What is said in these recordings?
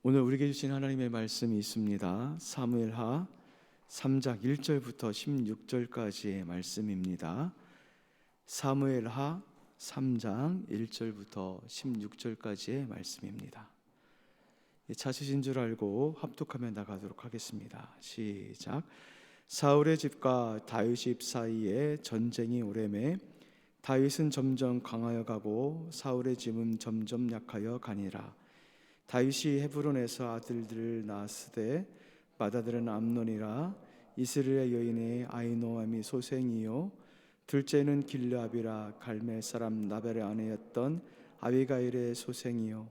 오늘 우리에게 주신 하나님의 말씀이 있습니다. 사무엘하 3장 1절부터 16절까지의 말씀입니다. 사무엘하 3장 1절부터 16절까지의 말씀입니다. 찾으신 줄 알고 합독하며 나가도록 하겠습니다. 시작. 사울의 집과 다윗 집 사이에 전쟁이 오래매 다윗은 점점 강하여 가고 사울의 집은 점점 약하여 가니라. 다윗이 헤브론에서 아들들을 낳았으되 맏아들은 암논이라. 이스라엘 여인의 아히노아미 소생이요 둘째는 길르압이라 갈멜 사람 나벨의 아내였던 아비가일의 소생이요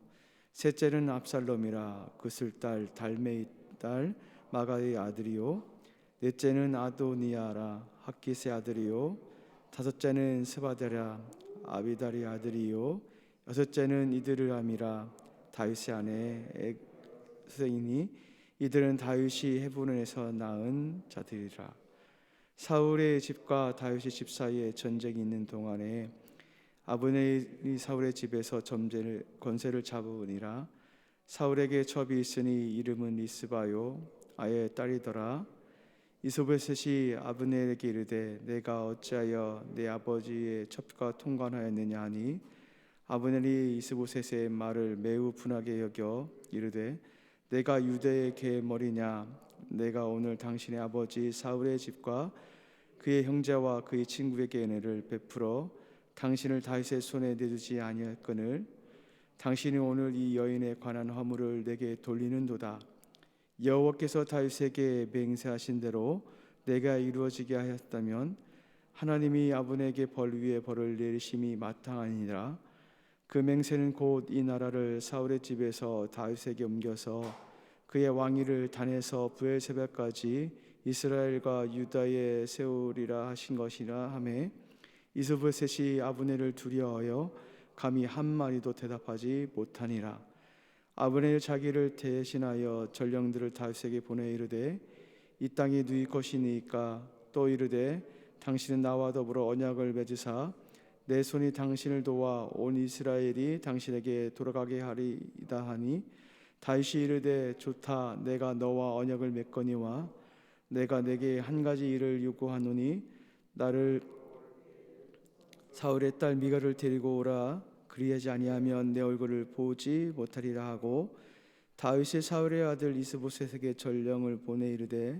셋째는 압살롬이라 그슬 딸 달메이 딸 마가의 아들이요 넷째는 아도니아라 학깃의 아들이요 다섯째는 스바데라 아비달의 아들이요 여섯째는 이드르함이라 다윗의 아내 에스이니 이들은 다윗이 헤브론에서 낳은 자들이라. 사울의 집과 다윗의 집 사이에 전쟁이 있는 동안에 아브넬이 사울의 집에서 권세를 잡으니라. 사울에게 첩이 있으니 이름은 리스바요 아의 딸이더라. 이스보셋이 아브넬에게 이르되 내가 어찌하여 내 아버지의 첩과 통관하였느냐 하니 아브넬이 이스보셋의 말을 매우 분하게 여겨 이르되 내가 유대의 계머리냐 내가 오늘 당신의 아버지 사울의 집과 그의 형제와 그의 친구에게 은혜를 베풀어 당신을 다윗의 손에 내주지 아니할거늘 당신이 오늘 이 여인에 관한 허물을 내게 돌리는도다. 여호와께서 다윗에게 맹세하신 대로 내가 이루어지게 하였다면 하나님이 아브넬에게 벌 위에 벌을 내리심이 마땅하니라. 그 맹세는 곧 이 나라를 사울의 집에서 다윗에게 옮겨서 그의 왕위를 단에서 브엘세바까지 이스라엘과 유다에 세우리라 하신 것이라 하매 이스보셋이 아브넬을 두려워하여 감히 한 마디도 대답하지 못하니라. 아브넬이 자기를 대신하여 전령들을 다윗에게 보내 이르되 이 땅이 누이 것이니까 또 이르되 당신은 나와 더불어 언약을 맺으사 내 손이 당신을 도와 온 이스라엘이 당신에게 돌아가게 하리이다 하니 다윗이 이르되 좋다. 내가 너와 언약을 맺거니와 내가 내게 한 가지 일을 요구하노니 나를 사울의 딸 미갈을 데리고 오라. 그리하지 아니하면 내 얼굴을 보지 못하리라 하고 다윗이 사울의 아들 이스보셋에게 전령을 보내 이르되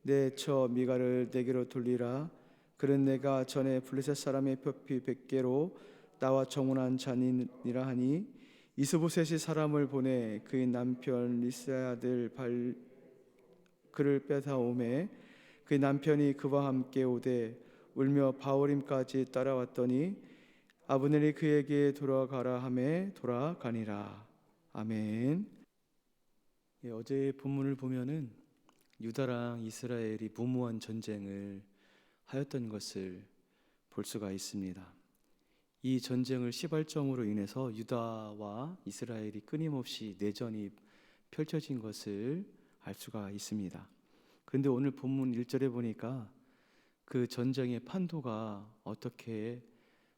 내 처 미갈을 내게로 돌리라. 그는 내가 전에 블레셋 사람의 표피 100개로 나와 정혼한 자니라 하니 이스보셋이 사람을 보내 그의 남편 리스의 아들 그를 뺏어오매 그의 남편이 그와 함께 오되 울며 바오림까지 따라왔더니 아브넬이 그에게 돌아가라 하매 돌아가니라. 아멘. 어제의 본문을 보면은 유다랑 이스라엘이 무모한 전쟁을 하였던 것을 볼 수가 있습니다. 이 전쟁을 시발점으로 인해서 유다와 이스라엘이 끊임없이 내전이 펼쳐진 것을 알 수가 있습니다. 그런데 오늘 본문 1절에 보니까 그 전쟁의 판도가 어떻게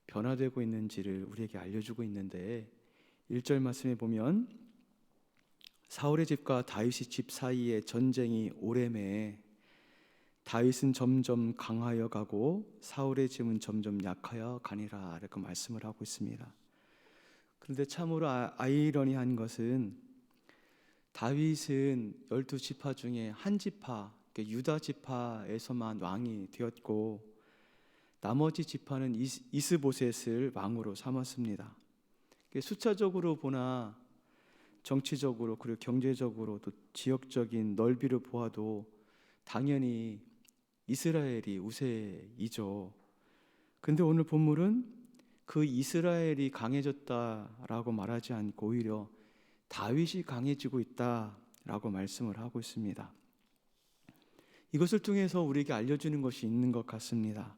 변화되고 있는지를 우리에게 알려주고 있는데 1절 말씀에 보면 사울의 집과 다윗의 집 사이에 전쟁이 오래매 다윗은 점점 강하여 가고 사울의 집은 점점 약하여 가니라 이렇게 말씀을 하고 있습니다. 그런데 참으로 아이러니한 것은 다윗은 12지파 중에 한 지파, 유다 지파에서만 왕이 되었고 나머지 지파는 이스보셋을 왕으로 삼았습니다. 숫자적으로 보나 정치적으로 그리고 경제적으로 또 지역적인 넓이를 보아도 당연히 이스라엘이 우세이죠. 근데 오늘 본문은 그 이스라엘이 강해졌다라고 말하지 않고 오히려 다윗이 강해지고 있다라고 말씀을 하고 있습니다. 이것을 통해서 우리에게 알려주는 것이 있는 것 같습니다.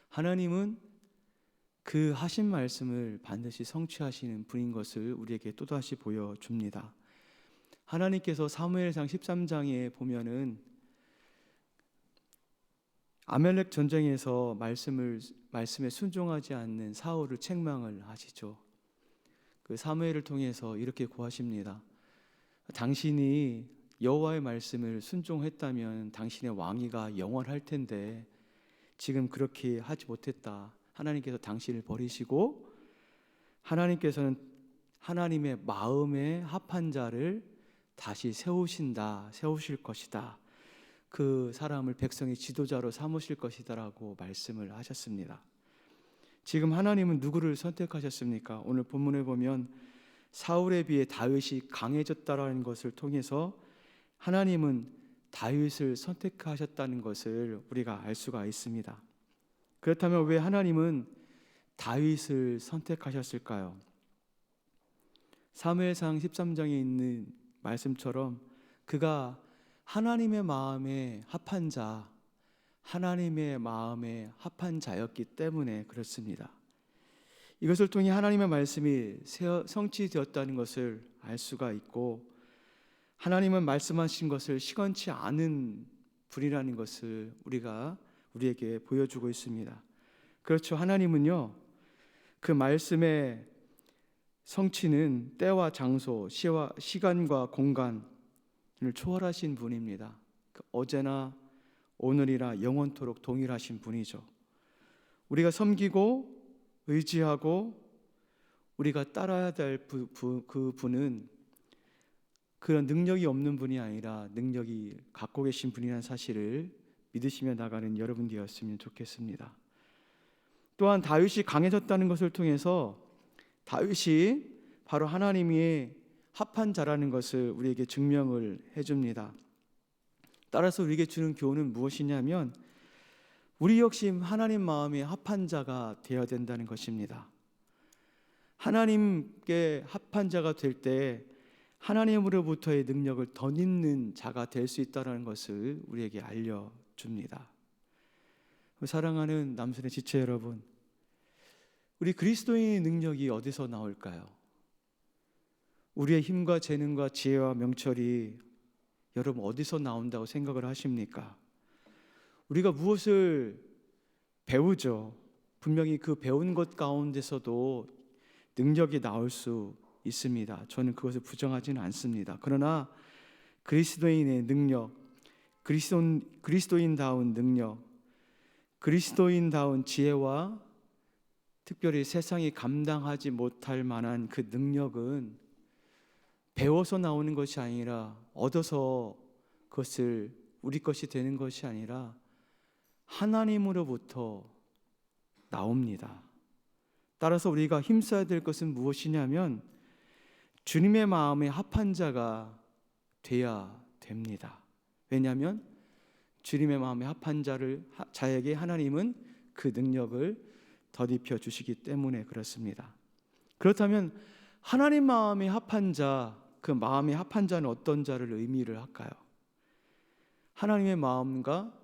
하나님은 그 하신 말씀을 반드시 성취하시는 분인 것을 우리에게 또다시 보여줍니다. 하나님께서 사무엘상 13장에 보면은 아멜렉 전쟁에서 말씀에 순종하지 않는 사울을 책망을 하시죠. 그 사무엘을 통해서 이렇게 고하십니다. 당신이 여호와의 말씀을 순종했다면 당신의 왕위가 영원할 텐데 지금 그렇게 하지 못했다. 하나님께서 당신을 버리시고 하나님께서는 하나님의 마음에 합한 자를 다시 세우실 것이다. 그 사람을 백성의 지도자로 삼으실 것이다라고 말씀을 하셨습니다. 지금 하나님은 누구를 선택하셨습니까? 오늘 본문에 보면 사울에 비해 다윗이 강해졌다라는 것을 통해서 하나님은 다윗을 선택하셨다는 것을 우리가 알 수가 있습니다. 그렇다면 왜 하나님은 다윗을 선택하셨을까요? 사무엘상 13장에 있는 말씀처럼 그가 하나님의 마음에 합한 자, 하나님의 마음에 합한 자였기 때문에 그렇습니다. 이것을 통해 하나님의 말씀이 성취되었다는 것을 알 수가 있고 하나님은 말씀하신 것을 시건치 않은 분이라는 것을 우리에게 보여주고 있습니다. 그렇죠. 하나님은요, 그 말씀의 성취는 때와 장소, 시간과 공간을 초월하신 분입니다. 어제나 오늘이나 영원토록 동일하신 분이죠. 우리가 섬기고 의지하고 우리가 따라야 될 그 분은 그런 능력이 없는 분이 아니라 능력이 갖고 계신 분이라는 사실을 믿으시며 나가는 여러분 되었으면 좋겠습니다. 또한 다윗이 강해졌다는 것을 통해서 다윗이 바로 하나님이 합한 자라는 것을 우리에게 증명을 해줍니다. 따라서 우리에게 주는 교훈은 무엇이냐면 우리 역시 하나님 마음에 합한 자가 되어야 된다는 것입니다. 하나님께 합한 자가 될 때 하나님으로부터의 능력을 덧입는 자가 될 수 있다는 것을 우리에게 알려줍니다. 사랑하는 남순의 지체 여러분, 우리 그리스도인의 능력이 어디서 나올까요? 우리의 힘과 재능과 지혜와 명철이 여러분 어디서 나온다고 생각을 하십니까? 우리가 무엇을 배우죠. 분명히 그 배운 것 가운데서도 능력이 나올 수 있습니다. 저는 그것을 부정하지는 않습니다. 그러나 그리스도인의 능력, 그리스도인다운 능력, 그리스도인다운 지혜와 특별히 세상이 감당하지 못할 만한 그 능력은 배워서 나오는 것이 아니라 얻어서 그것을 우리 것이 되는 것이 아니라 하나님으로부터 나옵니다. 따라서 우리가 힘써야 될 것은 무엇이냐면 주님의 마음에 합한 자가 돼야 됩니다. 왜냐하면 주님의 마음에 합한 자에게 하나님은 그 능력을 덧입혀 주시기 때문에 그렇습니다. 그렇다면 하나님 마음에 합한 자, 그 마음에 합한 자는 어떤 자를 의미를 할까요? 하나님의 마음과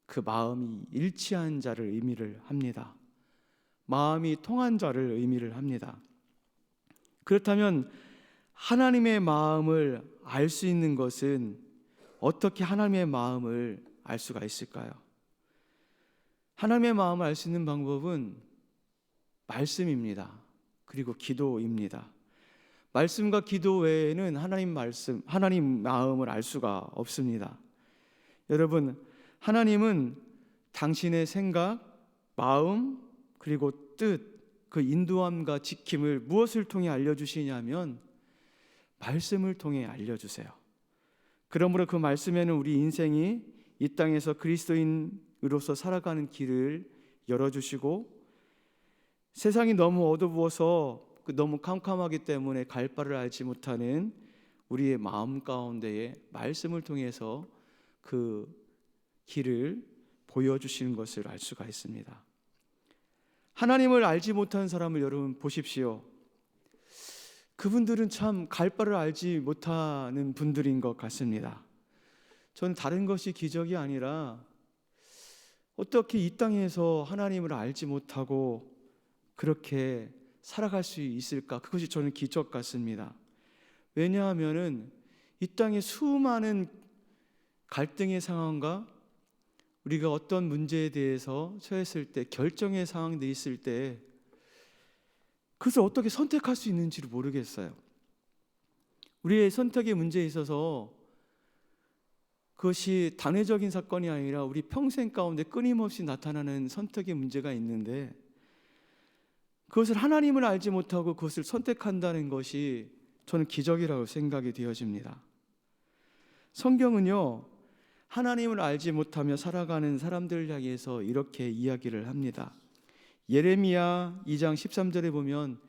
그 마음이 일치한 자를 의미를 합니다. 마음이 통한 자를 의미를 합니다. 그렇다면 하나님의 마음을 알 수 있는 것은 어떻게 하나님의 마음을 알 수가 있을까요? 하나님의 마음을 알 수 있는 방법은 말씀입니다. 그리고 기도입니다. 말씀과 기도 외에는 하나님 마음을 알 수가 없습니다. 여러분, 하나님은 당신의 생각, 마음, 그리고 뜻, 그 인도함과 지킴을 무엇을 통해 알려주시냐면 말씀을 통해 알려주세요. 그러므로 그 말씀에는 우리 인생이 이 땅에서 그리스도인으로서 살아가는 길을 열어주시고 세상이 너무 어두워서 너무 캄캄하기 때문에 갈 바를 알지 못하는 우리의 마음 가운데에 말씀을 통해서 그 길을 보여주시는 것을 알 수가 있습니다. 하나님을 알지 못하는 사람을 여러분 보십시오. 그분들은 참 갈 바를 알지 못하는 분들인 것 같습니다. 저는 다른 것이 기적이 아니라 어떻게 이 땅에서 하나님을 알지 못하고 그렇게 살아갈 수 있을까? 그것이 저는 기적 같습니다. 왜냐하면은 이 땅에 수많은 갈등의 상황과 우리가 어떤 문제에 대해서 처했을 때 결정의 상황에 있을 때 그것을 어떻게 선택할 수 있는지를 모르겠어요. 우리의 선택의 문제에 있어서 그것이 단회적인 사건이 아니라 우리 평생 가운데 끊임없이 나타나는 선택의 문제가 있는데, 그것을 하나님을 알지 못하고 그것을 선택한다는 것이 저는 기적이라고 생각이 되어집니다. 성경은요, 하나님을 알지 못하며 살아가는 사람들을 향해서 이렇게 이야기를 합니다. 예레미야 2장 13절에 보면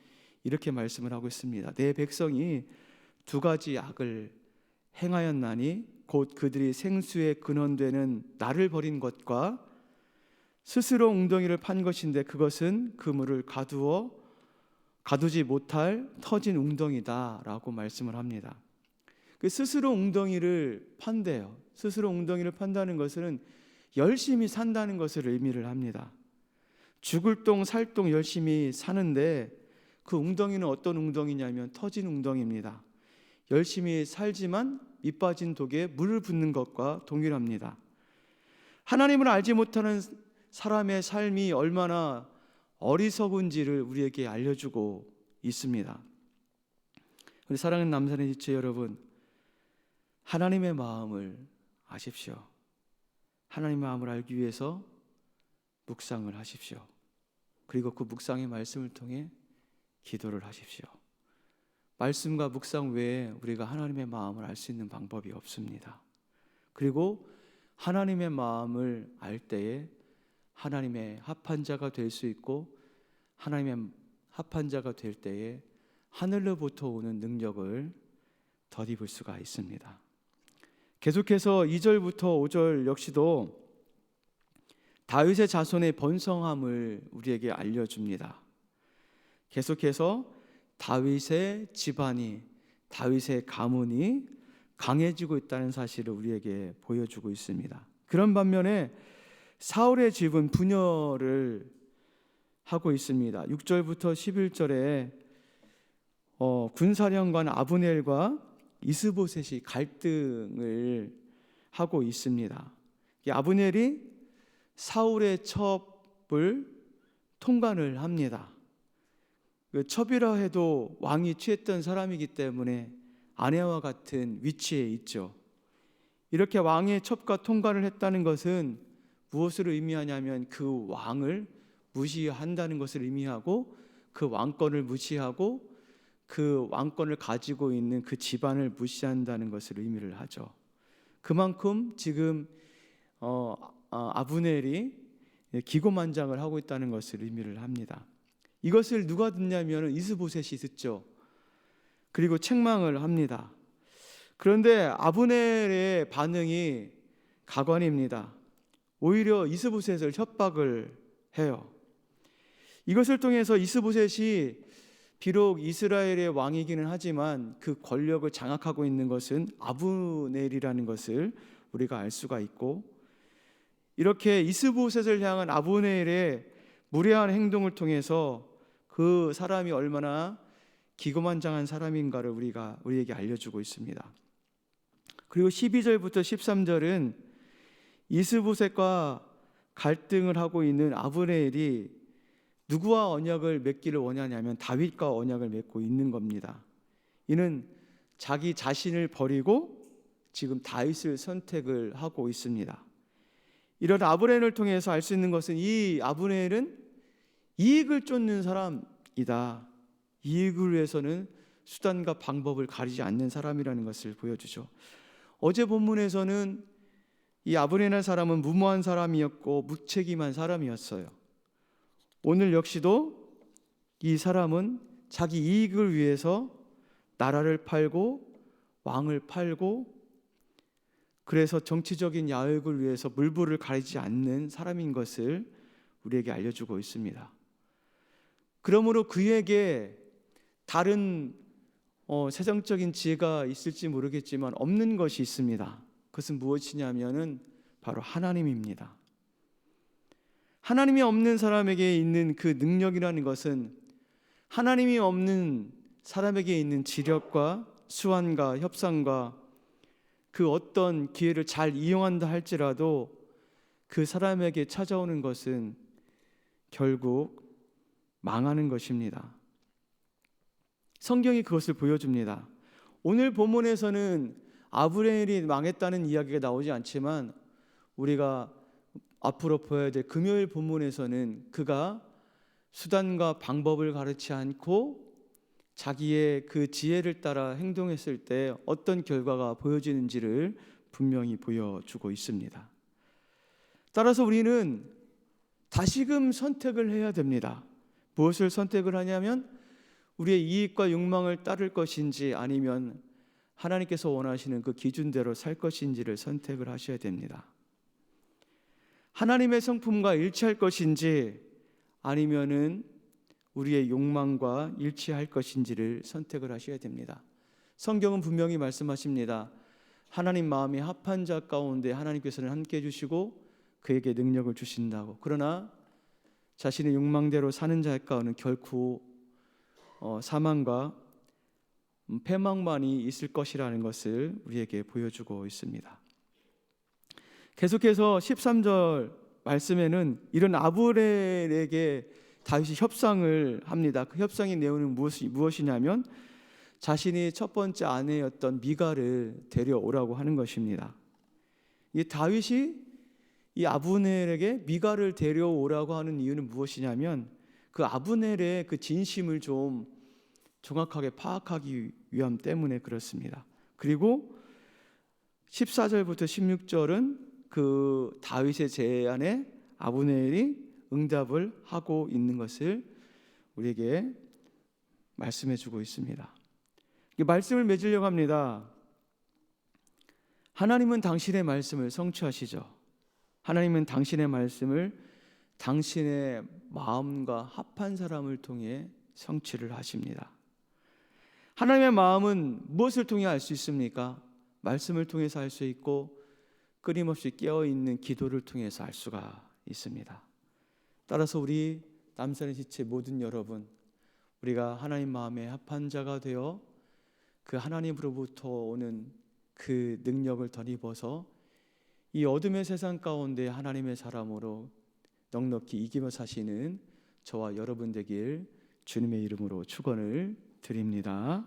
이렇게 말씀을 하고 있습니다. 내 백성이 두 가지 악을 행하였나니 곧 그들이 생수의 근원되는 나를 버린 것과 스스로 웅덩이를 판 것인데 그것은 그물을 가두지 못할 터진 웅덩이다 라고 말씀을 합니다. 그 스스로 웅덩이를 판대요. 스스로 웅덩이를 판다는 것은 열심히 산다는 것을 의미를 합니다. 죽을 똥 살 똥 열심히 사는데 그 웅덩이는 어떤 웅덩이냐면 터진 웅덩이입니다. 열심히 살지만 밑 빠진 독에 물을 붓는 것과 동일합니다. 하나님을 알지 못하는 사람의 삶이 얼마나 어리석은지를 우리에게 알려주고 있습니다. 우리 사랑하는 남산의 지체 여러분, 하나님의 마음을 아십시오. 하나님의 마음을 알기 위해서 묵상을 하십시오. 그리고 그 묵상의 말씀을 통해 기도를 하십시오. 말씀과 묵상 외에 우리가 하나님의 마음을 알 수 있는 방법이 없습니다. 그리고 하나님의 마음을 알 때에 하나님의 합한 자가 될 수 있고, 하나님의 합한 자가 될 때에 하늘로부터 오는 능력을 덧입을 수가 있습니다. 계속해서 2절부터 5절 역시도 다윗의 자손의 번성함을 우리에게 알려줍니다. 계속해서 다윗의 집안이, 다윗의 가문이 강해지고 있다는 사실을 우리에게 보여주고 있습니다. 그런 반면에 사울의 집은 분열을 하고 있습니다. 6절부터 11절에 군사령관 아브넬과 이스보셋이 갈등을 하고 있습니다. 아브넬이 사울의 첩을 통관을 합니다. 그 첩이라 해도 왕이 취했던 사람이기 때문에 아내와 같은 위치에 있죠. 이렇게 왕의 첩과 통관을 했다는 것은 무엇을 의미하냐면 그 왕을 무시한다는 것을 의미하고, 그 왕권을 무시하고 그 왕권을 가지고 있는 그 집안을 무시한다는 것을 의미를 하죠. 그만큼 지금 아브넬이 기고만장을 하고 있다는 것을 의미를 합니다. 이것을 누가 듣냐면 이스보셋이 듣죠. 그리고 책망을 합니다. 그런데 아브넬의 반응이 가관입니다. 오히려 이스보셋을 협박을 해요. 이것을 통해서 이스보셋이 비록 이스라엘의 왕이기는 하지만 그 권력을 장악하고 있는 것은 아브넬이라는 것을 우리가 알 수가 있고, 이렇게 이스보셋을 향한 아브넬의 무례한 행동을 통해서 그 사람이 얼마나 기고만장한 사람인가를 우리에게 알려주고 있습니다. 그리고 12절부터 13절은 이스보셋과 갈등을 하고 있는 아브넬이 누구와 언약을 맺기를 원하냐면 다윗과 언약을 맺고 있는 겁니다. 이는 자기 자신을 버리고 지금 다윗을 선택을 하고 있습니다. 이런 아브넬을 통해서 알 수 있는 것은 이 아브넬은 이익을 쫓는 사람이다. 이익을 위해서는 수단과 방법을 가리지 않는 사람이라는 것을 보여주죠. 어제 본문에서는 이 아브넬이라는 사람은 무모한 사람이었고 무책임한 사람이었어요. 오늘 역시도 이 사람은 자기 이익을 위해서 나라를 팔고 왕을 팔고, 그래서 정치적인 야욕을 위해서 물불을 가리지 않는 사람인 것을 우리에게 알려주고 있습니다. 그러므로 그에게 다른 세상적인 지혜가 있을지 모르겠지만 없는 것이 있습니다. 그것은 무엇이냐면은 바로 하나님입니다. 하나님이 없는 사람에게 있는 그 능력이라는 것은 하나님이 없는 사람에게 있는 지력과 수완과 협상과 그 어떤 기회를 잘 이용한다 할지라도 그 사람에게 찾아오는 것은 결국 망하는 것입니다. 성경이 그것을 보여줍니다. 오늘 본문에서는 아브라함이 망했다는 이야기가 나오지 않지만 우리가 앞으로 보아야 될 금요일 본문에서는 그가 수단과 방법을 가르치지 않고 자기의 그 지혜를 따라 행동했을 때 어떤 결과가 보여지는지를 분명히 보여주고 있습니다. 따라서 우리는 다시금 선택을 해야 됩니다. 무엇을 선택을 하냐면 우리의 이익과 욕망을 따를 것인지 아니면 하나님께서 원하시는 그 기준대로 살 것인지를 선택을 하셔야 됩니다. 하나님의 성품과 일치할 것인지 아니면은 우리의 욕망과 일치할 것인지를 선택을 하셔야 됩니다. 성경은 분명히 말씀하십니다. 하나님 마음이 합한 자 가운데 하나님께서는 함께 해주시고 그에게 능력을 주신다고. 그러나 자신의 욕망대로 사는 자 가운데는 결코 사망과 패망만이 있을 것이라는 것을 우리에게 보여주고 있습니다. 계속해서 13절 말씀에는 이런 아브넬에게 다윗이 협상을 합니다. 그 협상의 내용은 무엇이냐면 자신이 첫 번째 아내였던 미갈을 데려오라고 하는 것입니다. 이 다윗이 이 아브넬에게 미갈을 데려오라고 하는 이유는 무엇이냐면 그 아브넬의 그 진심을 좀 정확하게 파악하기 위함 때문에 그렇습니다. 그리고 14절부터 16절은 그 다윗의 제안에 아브넬이 응답을 하고 있는 것을 우리에게 말씀해 주고 있습니다. 말씀을 맺으려고 합니다. 하나님은 당신의 말씀을 성취하시죠. 하나님은 당신의 말씀을 당신의 마음과 합한 사람을 통해 성취를 하십니다. 하나님의 마음은 무엇을 통해 알 수 있습니까? 말씀을 통해서 알 수 있고 끊임없이 깨어있는 기도를 통해서 알 수가 있습니다. 따라서 우리 남산의 지체 모든 여러분, 우리가 하나님 마음에 합한 자가 되어 그 하나님으로부터 오는 그 능력을 덧입어서 이 어둠의 세상 가운데 하나님의 사람으로 넉넉히 이기며 사시는 저와 여러분 되길 주님의 이름으로 축원을 드립니다.